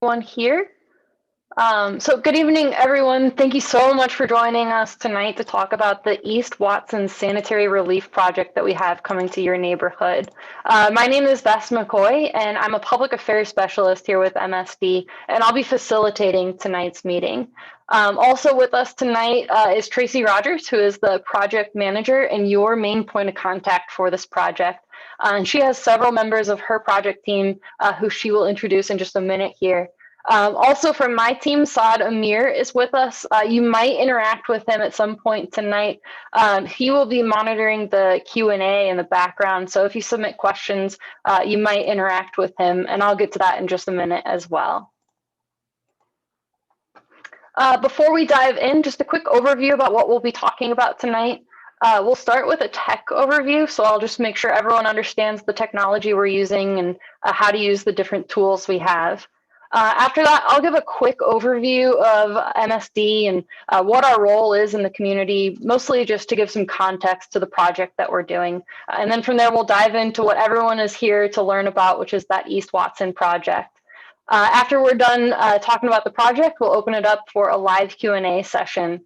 One here. So good evening, everyone. Thank you so much for joining us tonight to talk about the East Watson Sanitary Relief Project that we have coming to your neighborhood. My name is Bess McCoy, and I'm a public affairs specialist here with MSD, and I'll be facilitating tonight's meeting. Also with us tonight is Tracy Rogers, who is the project manager and your main point of contact for this project. And she has several members of her project team who she will introduce in just a minute here. Also from my team, Saad Amir is with us. You might interact with him at some point tonight. He will be monitoring the Q&A in the background. So if you submit questions, you might interact with him, and I'll get to that in just a minute as well. Before we dive in, just a quick overview about what we'll be talking about tonight. We'll start with a tech overview, so I'll just make sure everyone understands the technology we're using and how to use the different tools we have. After that, I'll give a quick overview of MSD and what our role is in the community, mostly just to give some context to the project that we're doing. And then from there, we'll dive into what everyone is here to learn about, which is that East Watson project. After we're done talking about the project, we'll open it up for a live Q&A session.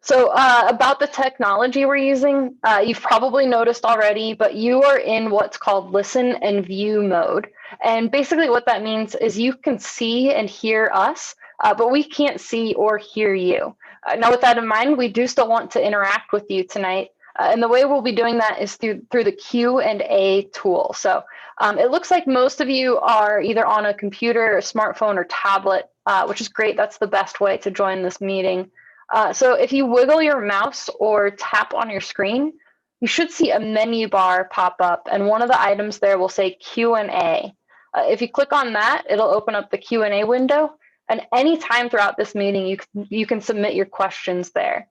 So about the technology we're using, you've probably noticed already, but you are in what's called listen and view mode. And basically what that means is you can see and hear us, but we can't see or hear you. Now with that in mind, we do still want to interact with you tonight. And the way we'll be doing that is through the Q&A tool. So it looks like most of you are either on a computer, a smartphone, or tablet, which is great. That's the best way to join this meeting. So if you wiggle your mouse or tap on your screen, you should see a menu bar pop up, and one of the items there will say Q&A. If you click on that, it'll open up the Q&A window, and anytime throughout this meeting, you can submit your questions there.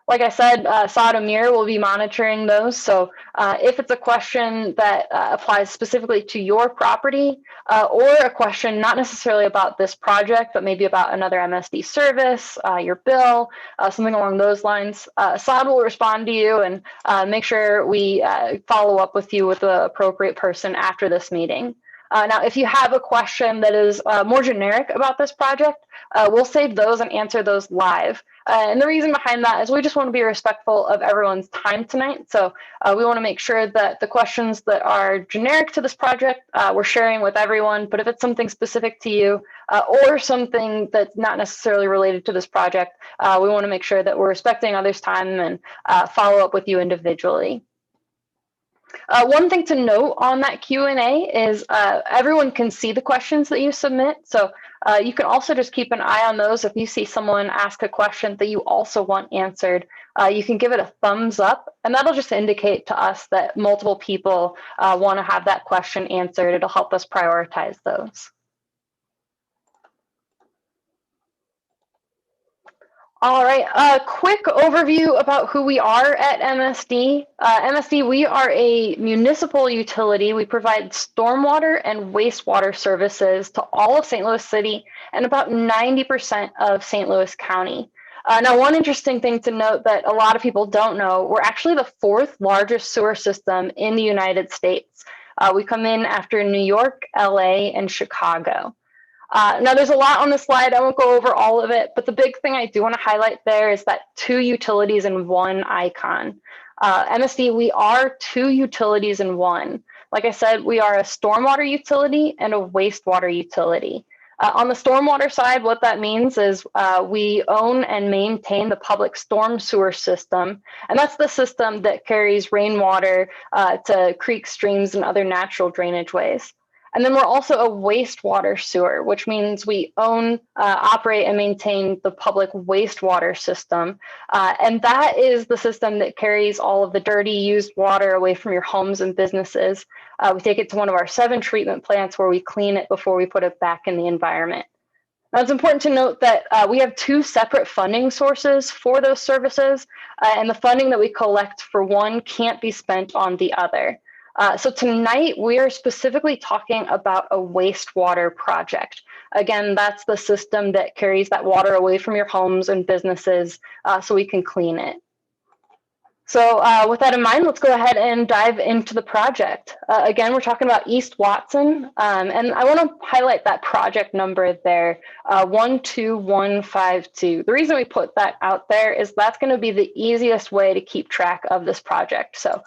Like I said, Saad Amir will be monitoring those. So if it's a question that applies specifically to your property or a question not necessarily about this project, but maybe about another MSD service, your bill, something along those lines, Saad will respond to you and make sure we follow up with you with the appropriate person after this meeting. Now, if you have a question that is more generic about this project, we'll save those and answer those live. And the reason behind that is we just want to be respectful of everyone's time tonight. So we want to make sure that the questions that are generic to this project, we're sharing with everyone. But if it's something specific to you or something that's not necessarily related to this project, we want to make sure that we're respecting others' time and follow up with you individually. One thing to note on that Q&A is everyone can see the questions that you submit. So you can also just keep an eye on those. If you see someone ask a question that you also want answered, you can give it a thumbs up, and that'll just indicate to us that multiple people want to have that question answered. It'll help us prioritize those. All right, a quick overview about who we are at MSD. MSD, we are a municipal utility. We provide stormwater and wastewater services to all of St. Louis City and about 90% of St. Louis County. Now, one interesting thing to note that a lot of people don't know, we're actually the 4th largest sewer system in the United States. We come in after New York, LA, and Chicago. Now, there's a lot on this slide. I won't go over all of it, but the big thing I do want to highlight there is that 2 utilities in 1 icon. MSD, we are 2 utilities in 1. Like I said, we are a stormwater utility and a wastewater utility. On the stormwater side, what that means is we own and maintain the public storm sewer system, and that's the system that carries rainwater to creeks, streams, and other natural drainage ways. And then we're also a wastewater sewer, which means we own, operate, and maintain the public wastewater system. And that is the system that carries all of the dirty, used water away from your homes and businesses. We take it to one of our 7 treatment plants where we clean it before we put it back in the environment. Now, it's important to note that we have 2 separate funding sources for those services, and the funding that we collect for one can't be spent on the other. So tonight we are specifically talking about a wastewater project. Again, that's the system that carries that water away from your homes and businesses so we can clean it. So with that in mind, let's go ahead and dive into the project. Again, we're talking about East Watson, and I want to highlight that project number there, 12152. The reason we put that out there is that's going to be the easiest way to keep track of this project. So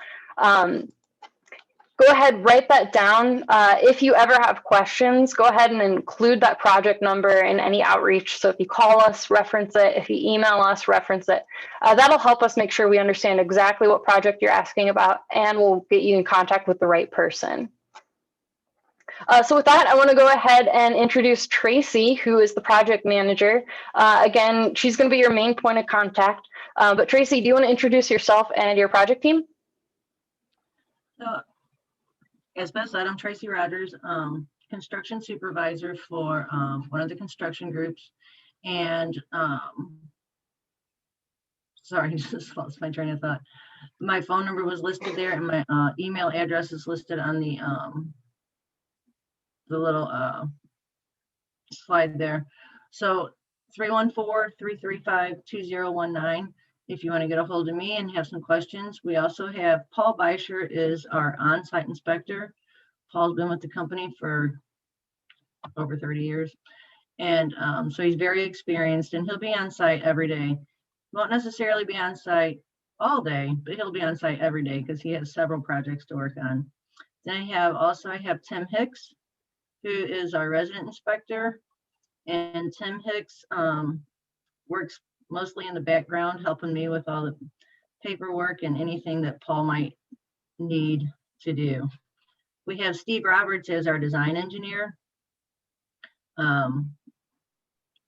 go ahead, write that down. If you ever have questions, go ahead and include that project number in any outreach. So if you call us, reference it. If you email us, reference it. That'll help us make sure we understand exactly what project you're asking about, and we'll get you in contact with the right person. So with that, I want to go ahead and introduce Tracy, who is the project manager. Again, she's going to be your main point of contact. But Tracy, do you want to introduce yourself and your project team? As best said, I'm Tracy Rogers, construction supervisor for one of the construction groups. And sorry, just lost my train of thought. My phone number was listed there, and my email address is listed on the little slide there. So 314-335-2019 if you want to get a hold of me and have some questions. We also have Paul Beischer is our on-site inspector. Paul's been with the company for over 30 years. And so he's very experienced, and he'll be on site every day. Won't necessarily be on site all day, but he'll be on site every day because he has several projects to work on. Then I have Tim Hicks, who is our resident inspector. And Tim Hicks works mostly in the background, helping me with all the paperwork and anything that Paul might need to do. We have Steve Roberts as our design engineer.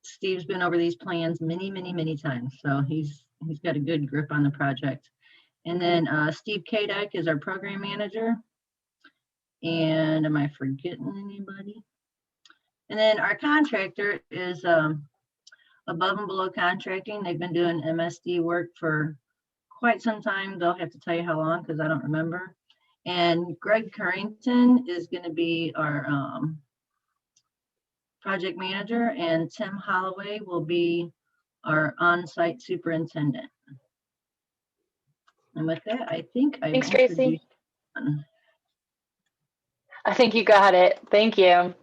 Steve's been over these plans many times, so he's got a good grip on the project. And then Steve Kadek is our program manager. And am I forgetting anybody? And then our contractor is Above and Below Contracting. They've been doing MSD work for quite some time. They'll have to tell you how long because I don't remember. And Greg Currington is going to be our project manager, and Tim Holloway will be our on-site superintendent. And with that, I think I've Thanks, Tracy. introduced. I think you got it. Thank you.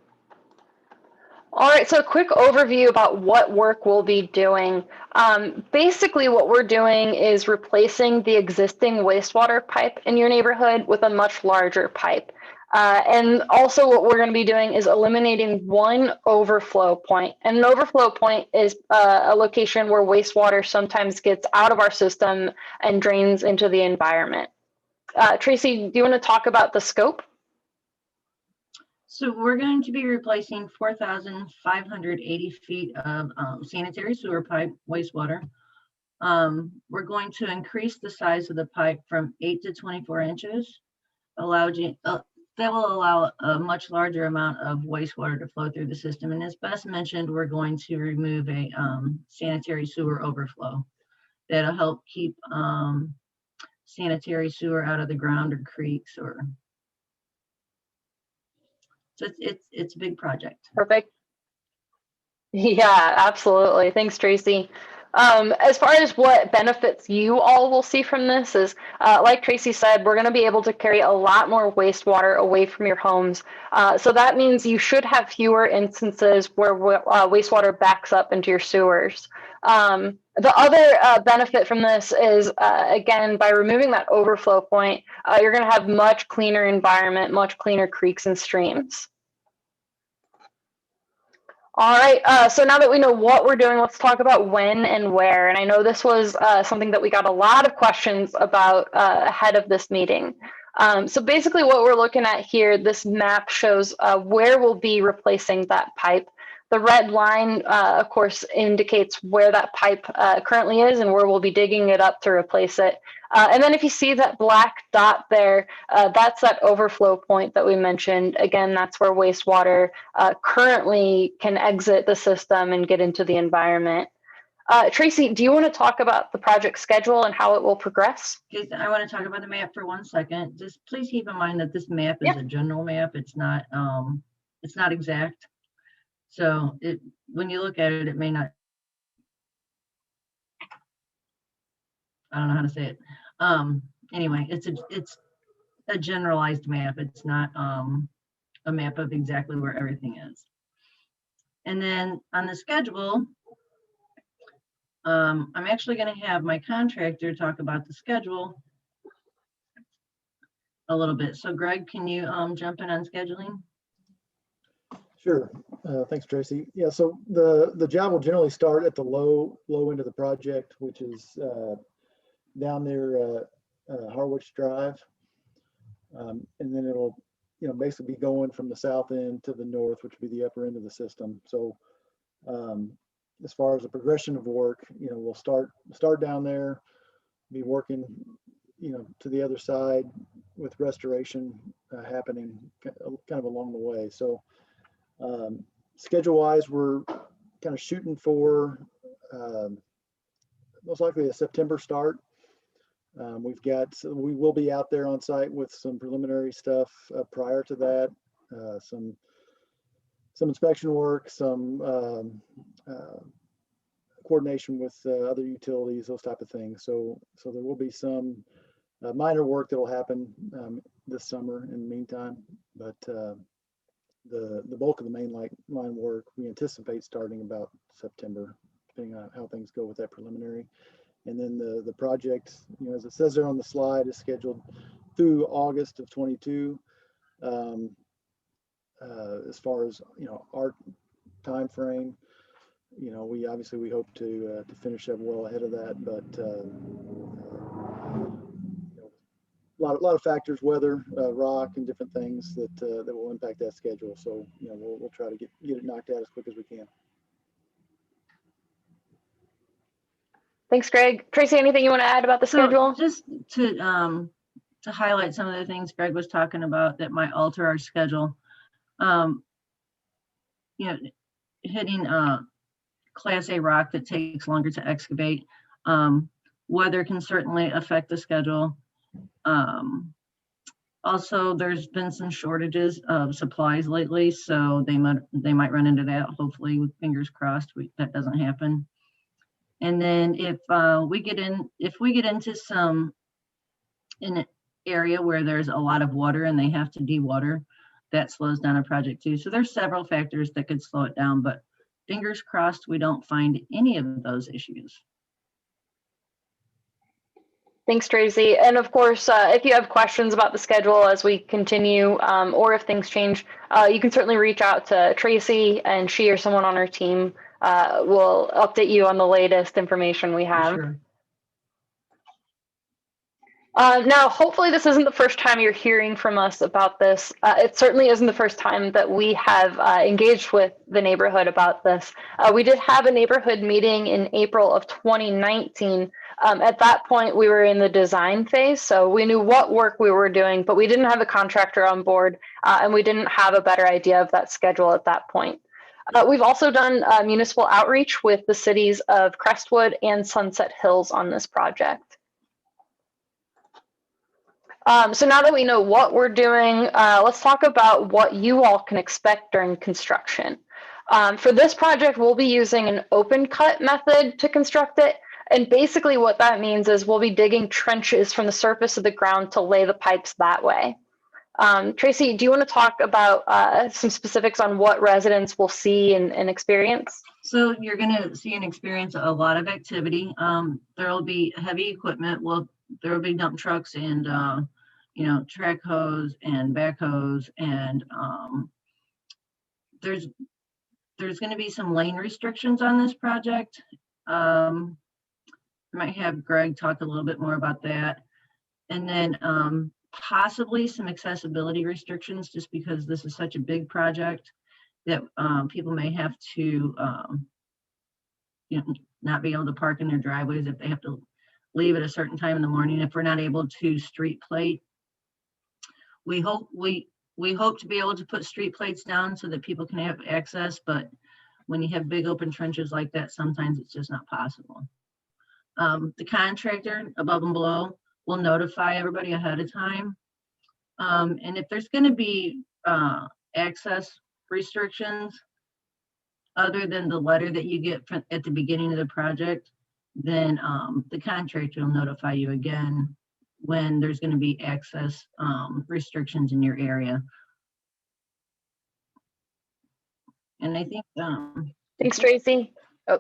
All right, so a quick overview about what work we'll be doing. Basically, what we're doing is replacing the existing wastewater pipe in your neighborhood with a much larger pipe. And also what we're going to be doing is eliminating one overflow point. And an overflow point is a location where wastewater sometimes gets out of our system and drains into the environment. Tracy, do you want to talk about the scope? So we're going to be replacing 4,580 feet of sanitary sewer pipe wastewater. We're going to increase the size of the pipe from 8 to 24 inches. That will allow a much larger amount of wastewater to flow through the system. And as Beth mentioned, we're going to remove a sanitary sewer overflow. That'll help keep sanitary sewer out of the ground or creeks or. So it's a big project. Perfect. Yeah, absolutely. Thanks, Tracy. As far as what benefits you all will see from this is, like Tracy said, we're going to be able to carry a lot more wastewater away from your homes. So that means you should have fewer instances where wastewater backs up into your sewers. The other benefit from this is, again, by removing that overflow point, you're going to have much cleaner environment, much cleaner creeks and streams. All right, so now that we know what we're doing, let's talk about when and where. And I know this was something that we got a lot of questions about ahead of this meeting. So basically what we're looking at here, this map shows where we'll be replacing that pipe. The red line, of course, indicates where that pipe currently is and where we'll be digging it up to replace it. And then if you see that black dot there, that's that overflow point that we mentioned. Again, that's where wastewater currently can exit the system and get into the environment. Tracy, do you want to talk about the project schedule and how it will progress? Okay, I want to talk about the map for 1 second. Just please keep in mind that this map is a general map. It's not exact. So when you look at it, it may not, I don't know how to say it. Anyway, it's a generalized map. It's not a map of exactly where everything is. And then on the schedule, I'm actually going to have my contractor talk about the schedule a little bit. So Greg, can you jump in on scheduling? Sure. Thanks, Tracy. Yeah, so the job will generally start at the low end of the project, which is down there, Harwich Drive. And then it'll, basically be going from the south end to the north, which would be the upper end of the system. So as far as the progression of work, we'll start down there, be working, to the other side with restoration happening kind of along the way. So schedule wise, we're kind of shooting for most likely a September start. We will be out there on site with some preliminary stuff prior to that, some inspection work, some coordination with other utilities, those type of things. So there will be some minor work that will happen this summer in the meantime, but the bulk of the main line work we anticipate starting about September, depending on how things go with that preliminary. And then the project, as it says there on the slide, is scheduled through August of 22. As far as our time frame, we obviously hope to finish up well ahead of that, but a lot of factors, weather, rock, and different things that will impact that schedule. So we'll try to get it knocked out as quick as we can. Thanks, Greg. Tracy, anything you want to add about the schedule? Just to highlight some of the things Greg was talking about that might alter our schedule. Hitting Class A rock that takes longer to excavate. Weather can certainly affect the schedule. Also, there's been some shortages of supplies lately, so they might run into that. Hopefully, with fingers crossed, that doesn't happen. And then if we get into an area where there's a lot of water and they have to dewater, that slows down a project too. So there's several factors that could slow it down, but fingers crossed we don't find any of those issues. Thanks, Tracy. And of course, if you have questions about the schedule as we continue, or if things change, you can certainly reach out to Tracy, and she or someone on her team will update you on the latest information we have. Sure. Now, hopefully this isn't the first time you're hearing from us about this. It certainly isn't the first time that we have engaged with the neighborhood about this. We did have a neighborhood meeting in April of 2019. At that point, we were in the design phase, so we knew what work we were doing, but we didn't have a contractor on board, and we didn't have a better idea of that schedule at that point. We've also done municipal outreach with the cities of Crestwood and Sunset Hills on this project. So now that we know what we're doing, let's talk about what you all can expect during construction. For this project, we'll be using an open cut method to construct it. And basically what that means is we'll be digging trenches from the surface of the ground to lay the pipes that way. Tracy, do you want to talk about some specifics on what residents will see and experience? So you're going to see and experience a lot of activity. There will be heavy equipment. There will be dump trucks and track hose and backhoes, and there's going to be some lane restrictions on this project. I might have Greg talk a little bit more about that, and then possibly some accessibility restrictions, just because this is such a big project that people may have to not be able to park in their driveways if they have to leave at a certain time in the morning. If we're not able to street plate, we hope to be able to put street plates down so that people can have access, but when you have big open trenches like that, sometimes it's just not possible. The contractor above and below will notify everybody ahead of time. And if there's going to be access restrictions, other than the letter that you get at the beginning of the project, then the contractor will notify you again when there's going to be access restrictions in your area. And I think Thanks, Tracy. Oh.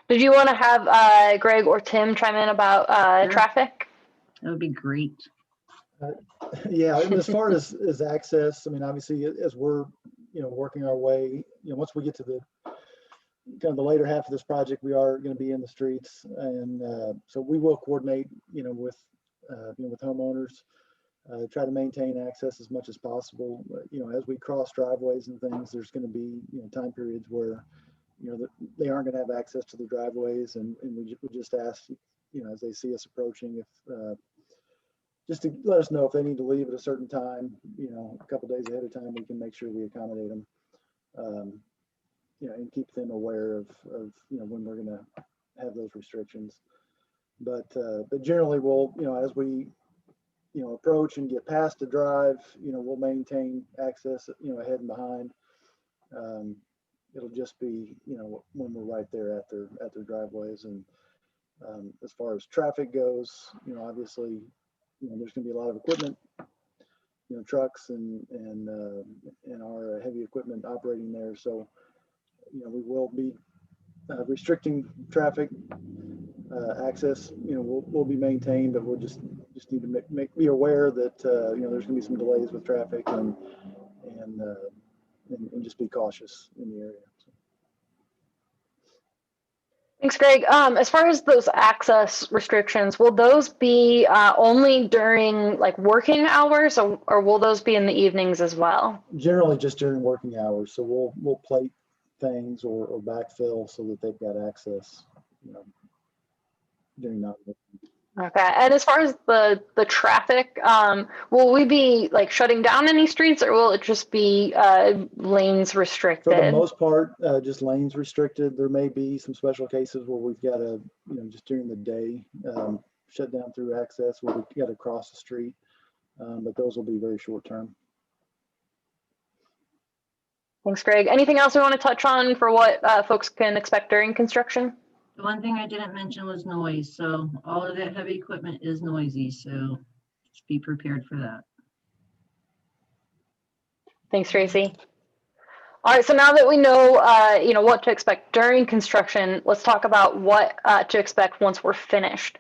Did you want to have Greg or Tim chime in about Sure. traffic? that would be great. Yeah, and as far as access, I mean, obviously, as we're, working our way, once we get to the kind of the later half of this project, we are going to be in the streets, and so we will coordinate, with homeowners, try to maintain access as much as possible. As we cross driveways and things, there's going to be, time periods where, they aren't going to have access to the driveways, and we just ask, as they see us approaching, if just to let us know if they need to leave at a certain time, a couple days ahead of time, we can make sure we accommodate them, and keep them aware of when we're going to have those restrictions. But generally, we'll, as we, approach and get past the drive, we'll maintain access, ahead and behind. It'll just be, when we're right there at their driveways. And as far as traffic goes, obviously, there's going to be a lot of equipment, trucks and our heavy equipment operating there. So, we will be restricting traffic access. Will be maintained, but we'll just need to be aware that there's going to be some delays with traffic and just be cautious in the area. So. Thanks, Greg. As far as those access restrictions, will those be only during like working hours, or will those be in the evenings as well? Generally, just during working hours. So we'll plate things or backfill so that they've got access, during not working. Okay. And as far as the traffic, will we be like shutting down any streets, or will it just be lanes restricted? For the most part, just lanes restricted. There may be some special cases where we've got to, just during the day, shut down through access where we've got to cross the street, but those will be very short term. Thanks, Greg. Anything else we want to touch on for what folks can expect during construction? The one thing I didn't mention was noise. So all of that heavy equipment is noisy. So just be prepared for that. Thanks, Tracy. All right, so now that we know, what to expect during construction, let's talk about what to expect once we're finished.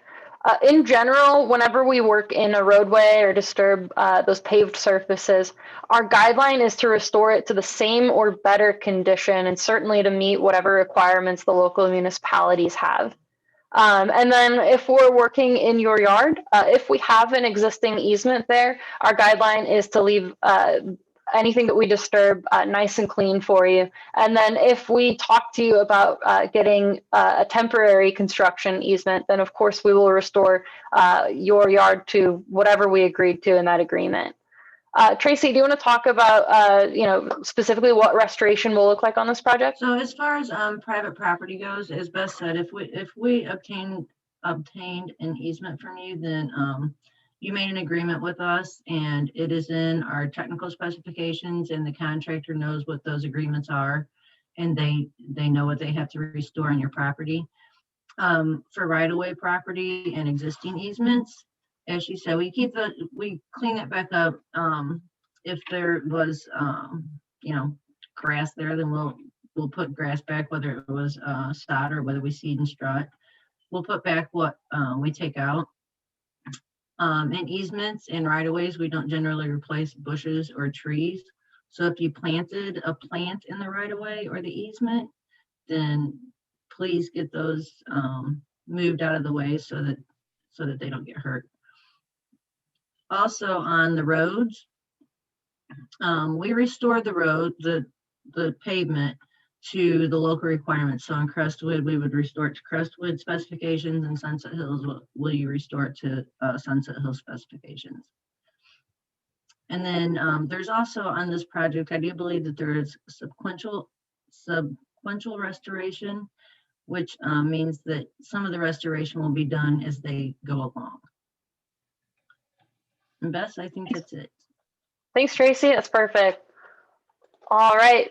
In general, whenever we work in a roadway or disturb those paved surfaces, our guideline is to restore it to the same or better condition, and certainly to meet whatever requirements the local municipalities have. And then if we're working in your yard, if we have an existing easement there, our guideline is to leave anything that we disturb nice and clean for you. And then if we talk to you about getting a temporary construction easement, then of course we will restore your yard to whatever we agreed to in that agreement. Tracy, do you want to talk about, specifically what restoration will look like on this project? So as far as private property goes, as Beth said, if we obtained an easement from you, then you made an agreement with us, and it is in our technical specifications, and the contractor knows what those agreements are, and they know what they have to restore on your property. For right-of-way property and existing easements, as she said, we clean it back up. If there was grass there, then we'll put grass back, whether it was sod or whether we seed and strut. We'll put back what we take out. In easements and right-of-ways, we don't generally replace bushes or trees. So if you planted a plant in the right-of-way or the easement, then please get those moved out of the way so that they don't get hurt. Also on the roads, we restore the road, the pavement, to the local requirements. So in Crestwood, we would restore it to Crestwood specifications, and Sunset Hills will you restore it to Sunset Hill specifications. And then there's also on this project, I do believe that there is sequential restoration, which means that some of the restoration will be done as they go along. And Beth, I think that's it. Thanks, Tracy. That's perfect. All right.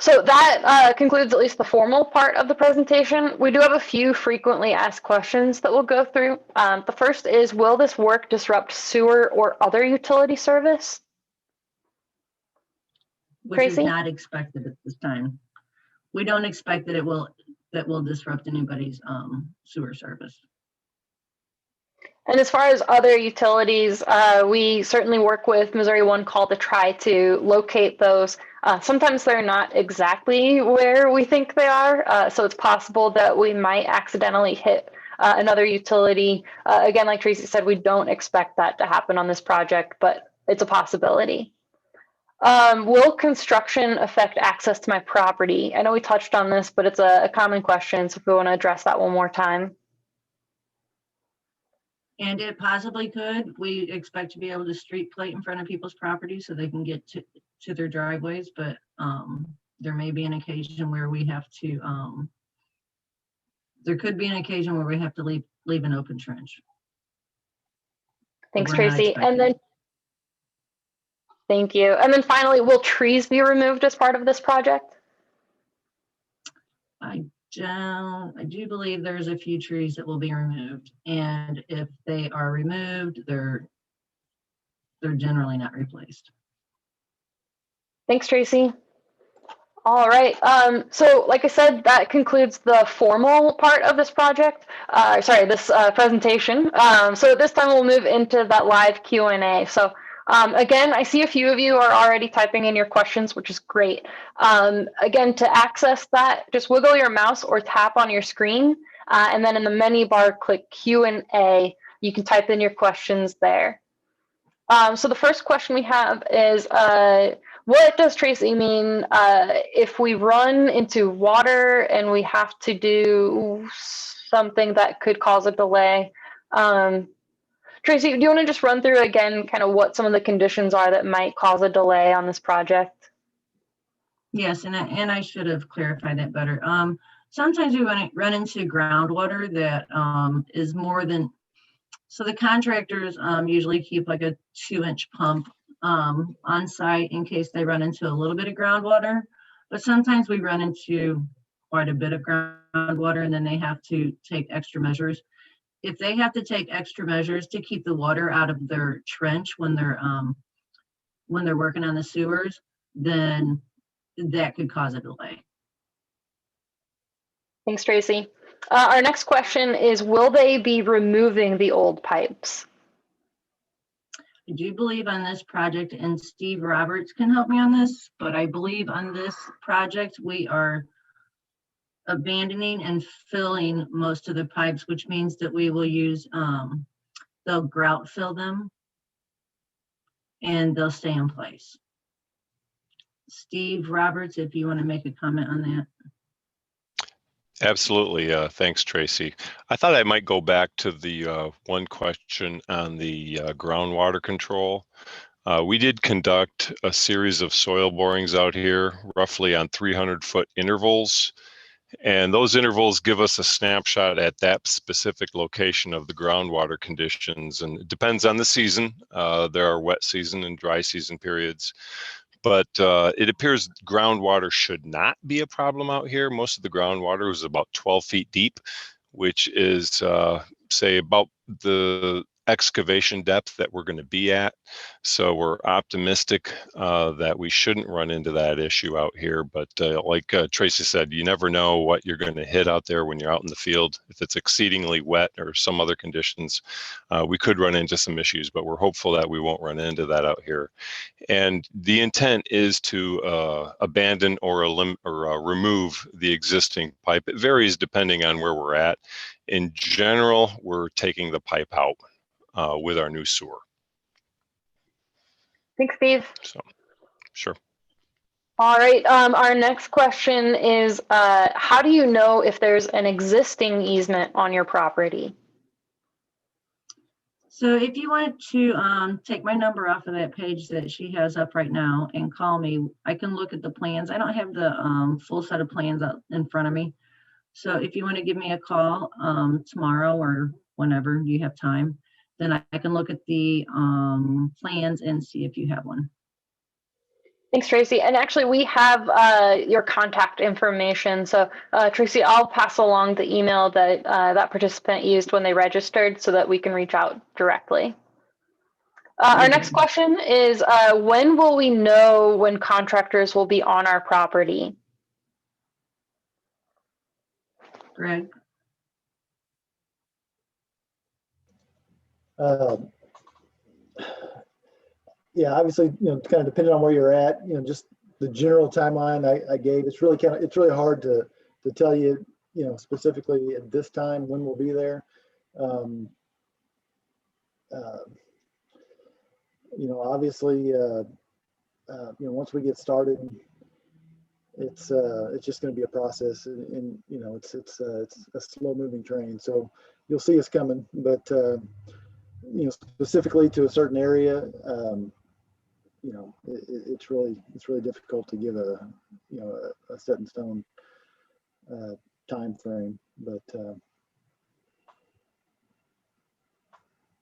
So that concludes at least the formal part of the presentation. We do have a few frequently asked questions that we'll go through. The first is, will this work disrupt sewer or other utility service? Which is Tracy? not expected at this time. We don't expect that it will disrupt anybody's sewer service. And as far as other utilities, we certainly work with Missouri One Call to try to locate those. Sometimes they're not exactly where we think they are, so it's possible that we might accidentally hit another utility. Again, like Tracy said, we don't expect that to happen on this project, but it's a possibility. Will construction affect access to my property? I know we touched on this, but it's a common question, so if we want to address that one more time. And it possibly could. We expect to be able to street plate in front of people's properties so they can get to their driveways, but there may be an occasion where we have to, there could be an occasion where we have to leave an open trench. Thanks, We're not Tracy. And then, expecting thank you. And then finally, will trees be removed as part of this project? I do believe there's a few trees that will be removed, and if they are removed, they're generally not replaced. Thanks, Tracy. All right. So like I said, that concludes the formal part of this project. This presentation. So at this time, we'll move into that live Q&A. So again, I see a few of you are already typing in your questions, which is great. Again, to access that, just wiggle your mouse or tap on your screen. And then in the menu bar, click Q&A. You can type in your questions there. So the first question we have is, what does Tracy mean if we run into water and we have to do something that could cause a delay? Tracy, do you want to just run through again kind of what some of the conditions are that might cause a delay on this project? Yes, and I should have clarified that better. Sometimes we run into groundwater that is more than, so the contractors usually keep like a 2-inch pump on site in case they run into a little bit of groundwater, but sometimes we run into quite a bit of groundwater and then they have to take extra measures. If they have to take extra measures to keep the water out of their trench when they're working on the sewers, then that could cause a delay. Thanks, Tracy. Our next question is, will they be removing the old pipes? I do believe on this project, and Steve Roberts can help me on this, but I believe on this project, we are abandoning and filling most of the pipes, which means that we will use, they'll grout fill them and they'll stay in place. Steve Roberts, if you want to make a comment on that. Absolutely. Thanks, Tracy. I thought I might go back to the one question on the groundwater control. We did conduct a series of soil borings out here, roughly on 300-foot intervals. And those intervals give us a snapshot at that specific location of the groundwater conditions. And it depends on the season. There are wet season and dry season periods. But it appears groundwater should not be a problem out here. Most of the groundwater is about 12 feet deep, which is, say, about the excavation depth that we're going to be at. So we're optimistic that we shouldn't run into that issue out here. But like Tracy said, you never know what you're going to hit out there when you're out in the field. If it's exceedingly wet or some other conditions, we could run into some issues, but we're hopeful that we won't run into that out here. And the intent is to abandon or remove the existing pipe. It varies depending on where we're at. In general, we're taking the pipe out with our new sewer. Thanks, Steve. So, sure. All right. Our next question is, how do you know if there's an existing easement on your property? So if you wanted to take my number off of that page that she has up right now and call me, I can look at the plans. I don't have the full set of plans out in front of me. So if you want to give me a call tomorrow or whenever you have time, then I can look at the plans and see if you have one. Thanks, Tracy. And actually, we have your contact information. So, Tracy, I'll pass along the email that that participant used when they registered so that we can reach out directly. Our next question is, when will we know when contractors will be on our property? Greg? Yeah, obviously, kind of depending on where you're at, just the general timeline I gave, it's really hard to tell you, specifically at this time when we'll be there. Obviously, once we get started, it's just going to be a process, and it's a slow moving train. So you'll see us coming, but specifically to a certain area, it's really difficult to give a set in stone time frame, but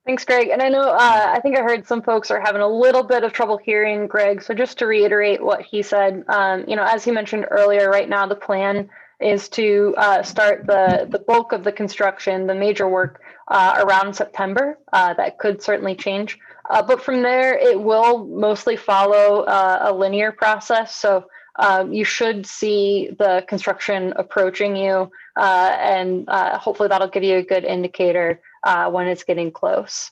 Thanks, Greg. And I know, I think I heard some folks are having a little bit of trouble hearing Greg. So just to reiterate what he said, as he mentioned earlier, right now the plan is to start the bulk of the construction, the major work around September. That could certainly change. But from there, it will mostly follow a linear process. So you should see the construction approaching you, and hopefully that'll give you a good indicator when it's getting close.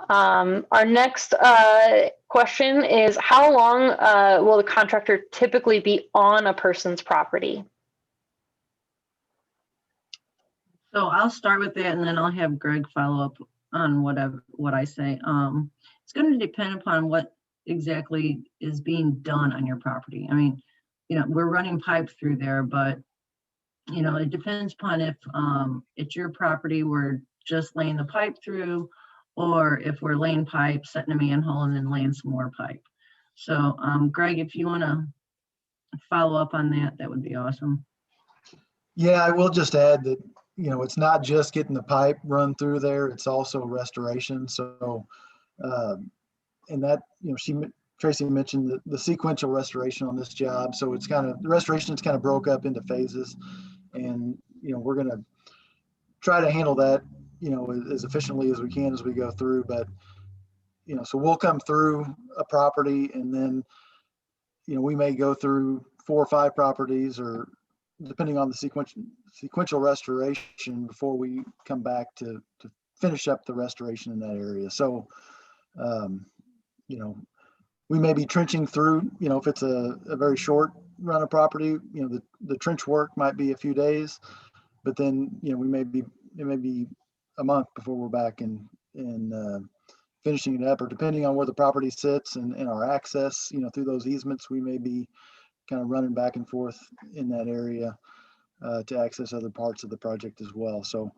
Our next question is, how long will the contractor typically be on a person's property? So I'll start with that, and then I'll have Greg follow up on what I say. It's going to depend upon what exactly is being done on your property. I mean, we're running pipe through there, but it depends upon if it's your property, we're just laying the pipe through, or if we're laying pipe, setting a manhole, and then laying some more pipe. So Greg, if you want to follow up on that, that would be awesome. yeah, I will just add that it's not just getting the pipe run through there, it's also restoration. So and that Tracy mentioned the sequential restoration on this job. So it's the restoration is kind of broke up into phases, and we're going to try to handle that as efficiently as we can as we go through. But so we'll come through a property, and then we may go through 4 or 5 properties, or depending on the sequential restoration, before we come back to finish up the restoration in that area. So we may be trenching through, if it's a very short run of property, the trench work might be a few days, but then it may be a month before we're back and finishing it up, or depending on where the property sits and our access through those easements, we may be kind of running back and forth in that area to access other parts of the project as well. So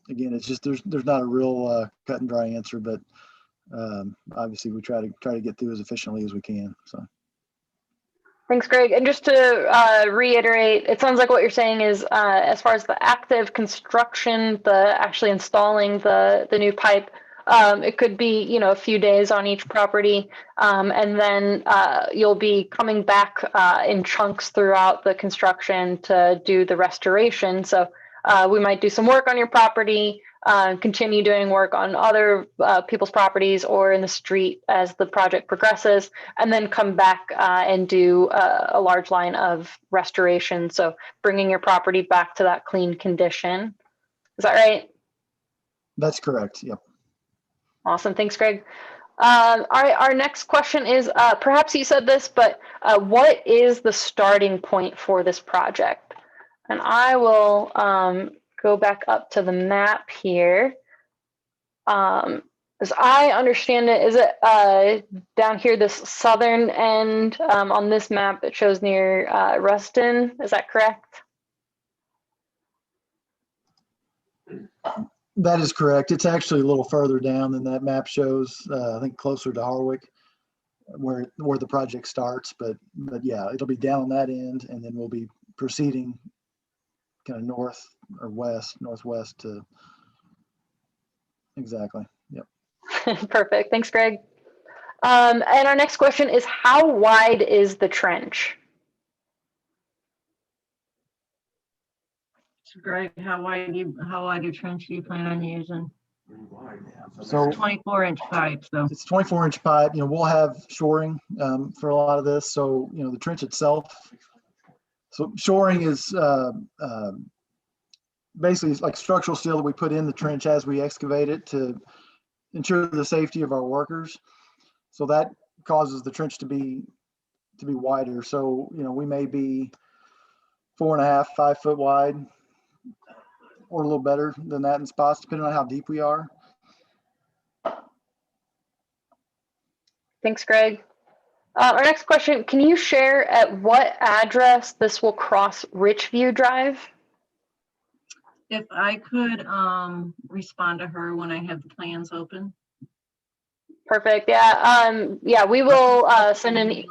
again, it's just there's not a real cut and dry answer, but obviously we try to get through as efficiently as we can. So Thanks, Greg. And just to reiterate, it sounds like what you're saying is, as far as the active construction, the actually installing the new pipe, it could be a few days on each property, and then you'll be coming back in chunks throughout the construction to do the restoration. So we might do some work on your property, continue doing work on other people's properties or in the street as the project progresses, and then come back and do a large line of restoration. So bringing your property back to that clean condition. Is that right? that's correct. Yep. Awesome. Thanks, Greg. Our next question is, perhaps you said this, but what is the starting point for this project? And I will go back up to the map here. As I understand it, is it down here, this southern end on this map that shows near Ruston? Is that correct? That is correct. It's actually a little further down than that map shows. I think closer to Harwick, where the project starts. But yeah, it'll be down on that end, and then we'll be proceeding kind of north or northwest to exactly. Yep. Perfect. Thanks, Greg. And our next question is, how wide is the trench? So Greg, how wide a trench do you plan on using? So 24-inch pipe, so. it's 24-inch pipe. You know, we'll have shoring for a lot of this. So, you know, the trench itself. So shoring is basically it's like structural steel that we put in the trench as we excavate it to ensure the safety of our workers. So that causes the trench to be wider. So, you know, we may be 4.5, 5 foot wide, or a little better than that in spots, depending on how deep we are. Thanks, Greg. Our next question, can you share at what address this will cross Richview Drive? If I could respond to her when I have the plans open. Perfect. Yeah, we will send an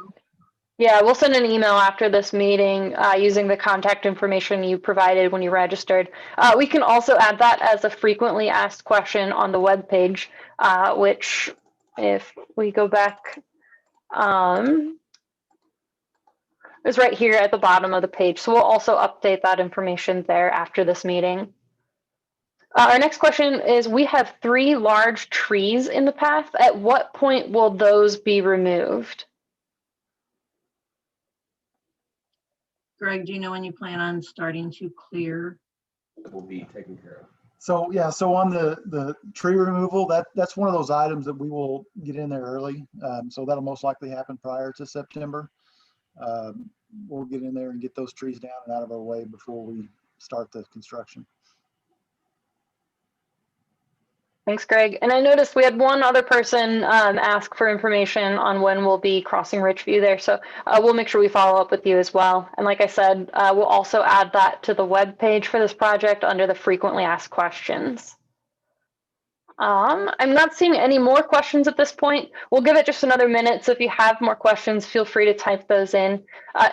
we'll send an email after this meeting using the contact information you provided when you registered. We can also add that as a frequently asked question on the web page, which if we go back, is right here at the bottom of the page. So we'll also update that information there after this meeting. Our next question is, we have 3 large trees in the path. At what point will those be removed? Greg, do you know when you plan on starting to clear? It will be taken care of. So yeah, so on the tree removal, that's one of those items that we will get in there early. So that'll most likely happen prior to September. We'll get in there and get those trees down and out of our way before we start the construction. Thanks, Greg. And I noticed we had one other person ask for information on when we'll be crossing Richview there. So we'll make sure we follow up with you as well. And like I said, we'll also add that to the web page for this project under the frequently asked questions. I'm not seeing any more questions at this point. We'll give it just another minute. So if you have more questions, feel free to type those in.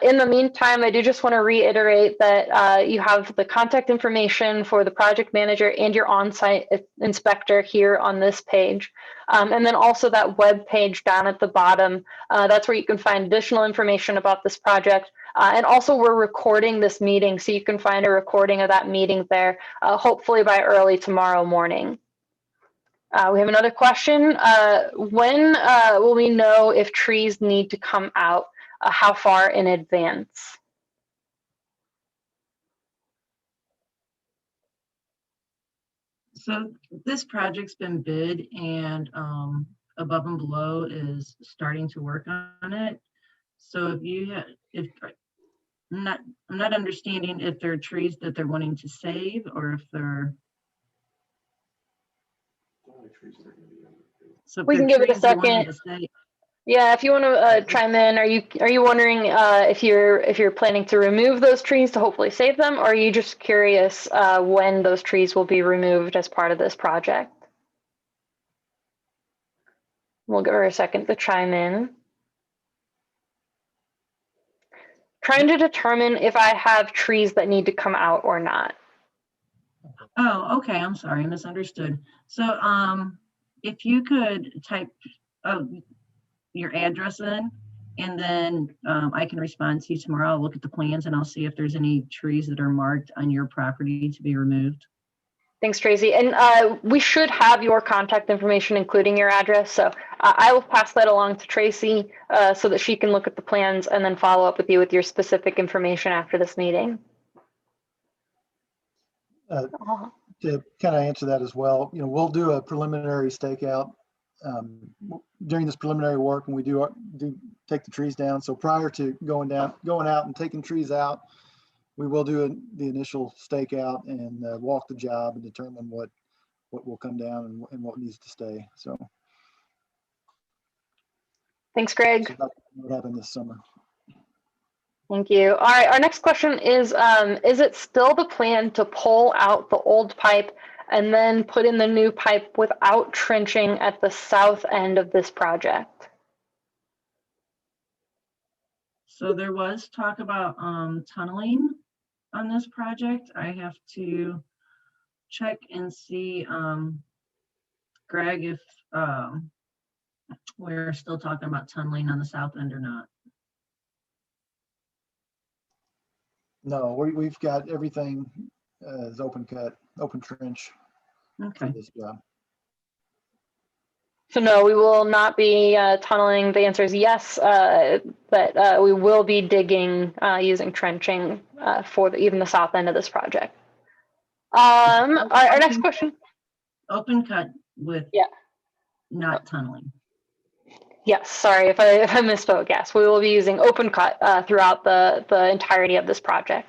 In the meantime, I do just want to reiterate that you have the contact information for the project manager and your on-site inspector here on this page. And then also that web page down at the bottom. That's where you can find additional information about this project. And also we're recording this meeting, so you can find a recording of that meeting there, hopefully by early tomorrow morning. We have another question. When will we know if trees need to come out? How far in advance? So this project's been bid, and Above and Below is starting to work on it. So I'm not understanding if there are trees that they're wanting to save, or if they're. So if We can they're give it a trees they're wanting second. to save. Yeah, if you want to chime in, are you wondering if you're planning to remove those trees to hopefully save them, or are you just curious when those trees will be removed as part of this project? We'll give her a second to chime in. Trying to determine if I have trees that need to come out or not. Oh, okay. I'm sorry, I misunderstood. So if you could type your address in, and then I can respond to you tomorrow. I'll look at the plans and I'll see if there's any trees that are marked on your property to be removed. Thanks, Tracy. And we should have your contact information, including your address. So I will pass that along to Tracy so that she can look at the plans and then follow up with you with your specific information after this meeting. To kind of answer that as well, you know, we'll do a preliminary stakeout during this preliminary work, and we do take the trees down. So prior to going out and taking trees out, we will do the initial stakeout and walk the job and determine what will come down and what needs to stay. So thanks, Greg. So that's what happened this summer. Thank you. All right, our next question is it still the plan to pull out the old pipe and then put in the new pipe without trenching at the south end of this project? So there was talk about tunneling on this project. I have to check and see, Greg, if we're still talking about tunneling on the south end or not. No, we've got everything is open cut, open trench for Okay, this job. So no, we will not be tunneling. The answer is yes, but we will be digging using trenching for even the south end of this project. Our next question. open cut with Yeah. not tunneling. Yes, sorry if I misspoke. Yes, we will be using open cut throughout the entirety of this project.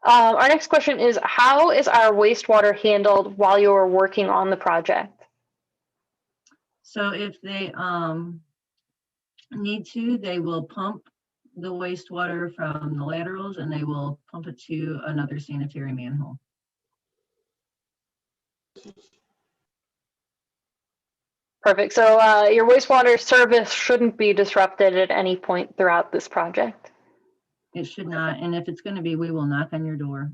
Our next question is, how is our wastewater handled while you are working on the project? So if they need to, they will pump the wastewater from the laterals and they will pump it to another sanitary manhole. Perfect. So your wastewater service shouldn't be disrupted at any point throughout this project. It should not, and if it's going to be, we will knock on your door.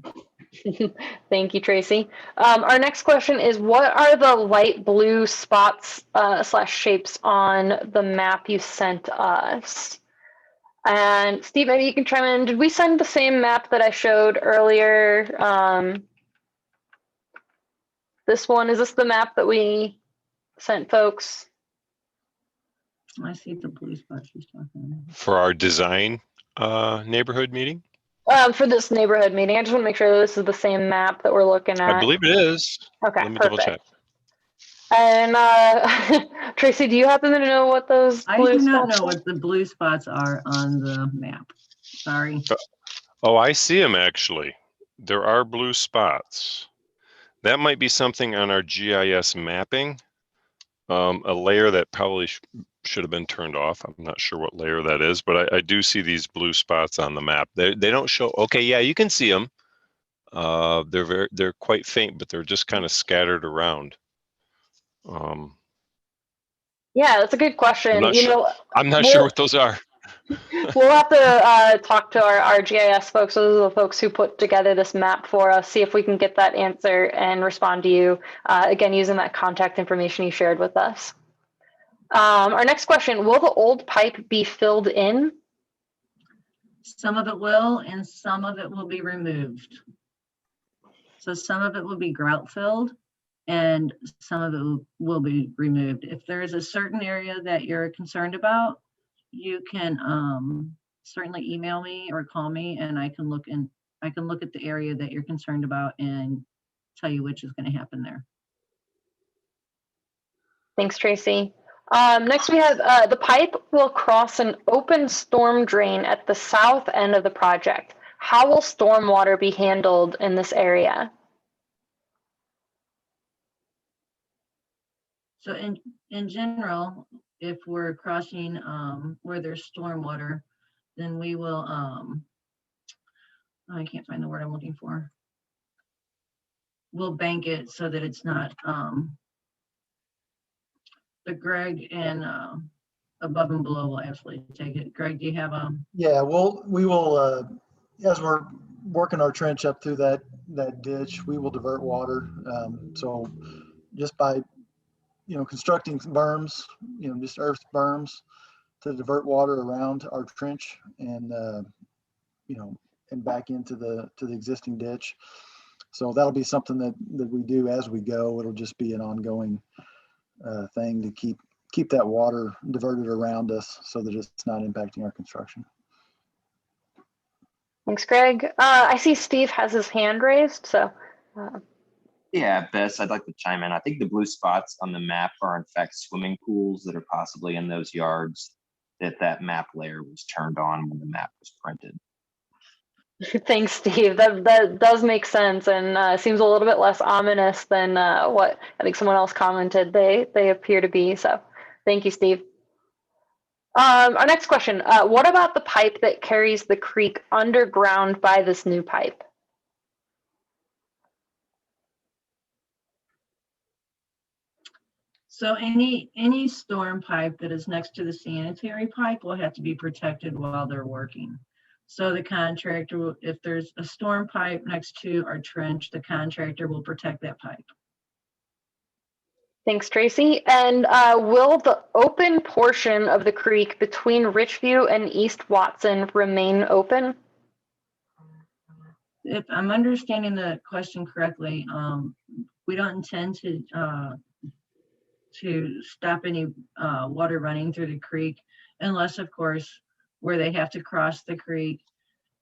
Thank you, Tracy. Our next question is, what are the light blue spots / shapes on the map you sent us? And Steve, maybe you can chime in. Did we send the same map that I showed earlier? This one, is this the map that we sent folks? I see the blue spot she's talking about. For our design neighborhood meeting? For this neighborhood meeting, I just want to make sure that this is the same map that we're looking at. I believe it is. Okay, Let me double check. And Tracy, do you happen to know what those I blue do not spots know are? what the blue spots are on the map. Sorry. Oh, I see them actually. There are blue spots. That might be something on our GIS mapping. A layer that probably should have been turned off. I'm not sure what layer that is, but I do see these blue spots on the map. They don't show. Okay, yeah, you can see them. They're quite faint, but they're just kind of scattered around. Yeah, that's a good question. I'm not sure what those are. We'll have to talk to our GIS folks. Those are the folks who put together this map for us, see if we can get that answer and respond to you, again, using that contact information you shared with us. Our next question, will the old pipe be filled in? Some of it will, and some of it will be removed. So some of it will be grout filled and some of it will be removed. If there is a certain area that you're concerned about, you can certainly email me or call me and I can look at the area that you're concerned about and tell you which is going to happen there. Thanks, Tracy. Next we have the pipe will cross an open storm drain at the south end of the project. How will stormwater be handled in this area? So in general, if we're crossing where there's stormwater, then we will, I can't find the word I'm looking for. We'll bank it so that it's not, but Greg and above and below will absolutely take it. Greg, do you have a? Yeah, we will, as we're working our trench up through that ditch, we will divert water. So just by, constructing berms, just earth berms to divert water around our trench and, and back into the existing ditch. So that'll be something that we do as we go. It'll just be an ongoing thing to keep that water diverted around us so that it's not impacting our construction. Thanks, Greg. I see Steve has his hand raised, so. Yeah, Bess, I'd like to chime in. I think the blue spots on the map are in fact swimming pools that are possibly in those yards that map layer was turned on when the map was printed. Thanks, Steve. That does make sense and seems a little bit less ominous than what I think someone else commented they appear to be. So thank you, Steve. Our next question, what about the pipe that carries the creek underground by this new pipe? So any storm pipe that is next to the sanitary pipe will have to be protected while they're working. So the contractor will, if there's a storm pipe next to our trench, the contractor will protect that pipe. Thanks, Tracy. And will the open portion of the creek between Richview and East Watson remain open? If I'm understanding the question correctly, we don't intend to stop any water running through the creek unless, of course, where they have to cross the creek.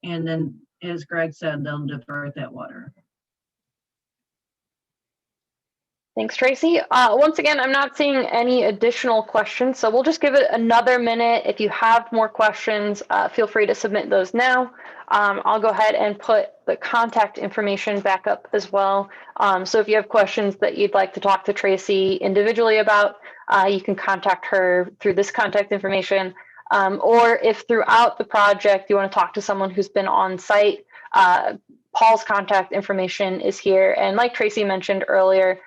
And then, as Greg said, they'll divert that water. Thanks, Tracy. Once again, I'm not seeing any additional questions, so we'll just give it another minute. If you have more questions, feel free to submit those now. I'll go ahead and put the contact information back up as well. So if you have questions that you'd like to talk to Tracy individually about, you can contact her through this contact information. Or if throughout the project you want to talk to someone who's been on site, Paul's contact information is here. And like Tracy mentioned earlier,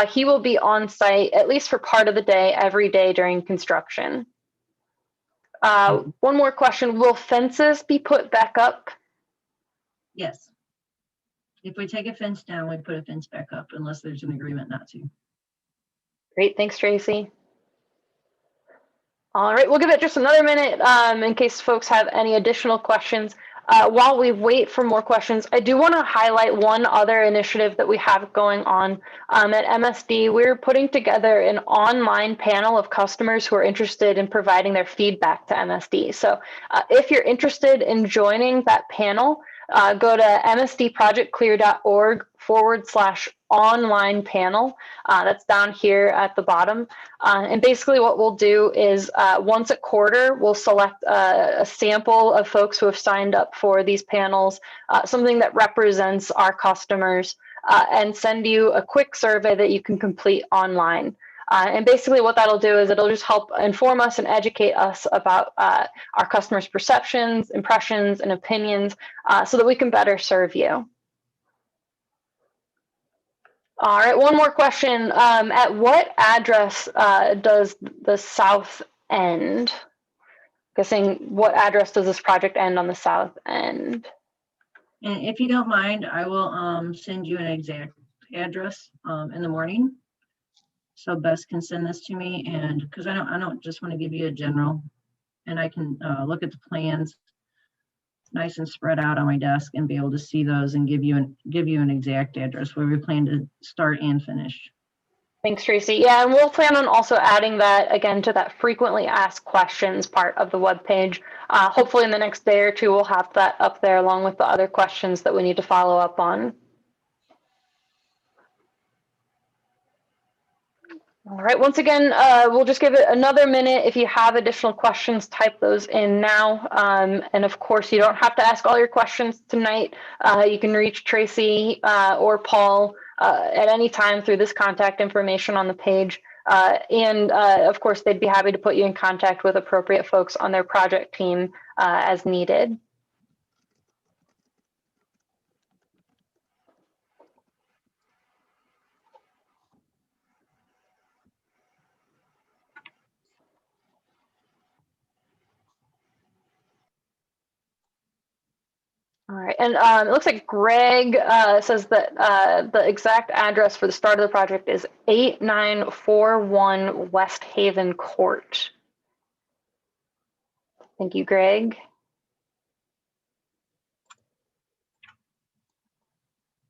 he will be on site at least for part of the day, every day during construction. One more question, will fences be put back up? Yes. If we take a fence down, we put a fence back up unless there's an agreement not to. Great, thanks, Tracy. All right, we'll give it just another minute in case folks have any additional questions. While we wait for more questions, I do want to highlight one other initiative that we have going on at MSD. We're putting together an online panel of customers who are interested in providing their feedback to MSD. So if you're interested in joining that panel, go to msdprojectclear.org/online panel. That's down here at the bottom. And basically what we'll do is once a quarter, we'll select a sample of folks who have signed up for these panels, something that represents our customers, and send you a quick survey that you can complete online. And basically what that'll do is it'll just help inform us and educate us about our customers' perceptions, impressions, and opinions so that we can better serve you. All right, one more question. At what address does the south end? Guessing what address does this project end on the south end? And if you don't mind, I will send you an exact address in the morning. So Bess can send this to me, and because I don't just want to give you a general, and I can look at the plans nice and spread out on my desk and be able to see those and give you an exact address where we plan to start and finish. Thanks, Tracy. Yeah, and we'll plan on also adding that again to that frequently asked questions part of the webpage. Hopefully in the next day or two, we'll have that up there along with the other questions that we need to follow up on. All right, once again, we'll just give it another minute. If you have additional questions, type those in now. And of course, you don't have to ask all your questions tonight. You can reach Tracy or Paul at any time through this contact information on the page. And of course, they'd be happy to put you in contact with appropriate folks on their project team as needed. All right, and it looks like Greg says that the exact address for the start of the project is 8941 West Haven Court. Thank you, Greg.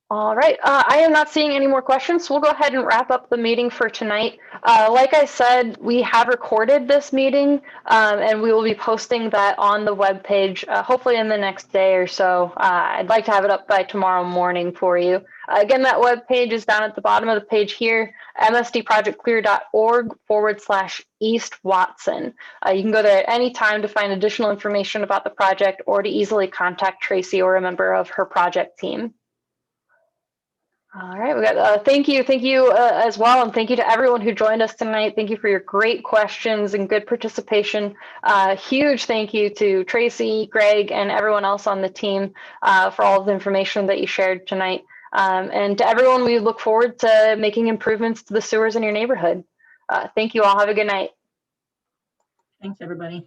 All right, I am not seeing any more questions, so we'll go ahead and wrap up the meeting for tonight. Like I said, we have recorded this meeting and we will be posting that on the webpage, hopefully in the next day or so. I'd like to have it up by tomorrow morning for you. Again, that webpage is down at the bottom of the page here, msdprojectclear.org/East Watson. You can go there at any time to find additional information about the project or to easily contact Tracy or a member of her project team. All right, we got thank you as well, and thank you to everyone who joined us tonight. Thank you for your great questions and good participation. Huge thank you to Tracy, Greg, and everyone else on the team for all of the information that you shared tonight. And to everyone, we look forward to making improvements to the sewers in your neighborhood. Thank you all. Have a good night. Thanks, everybody.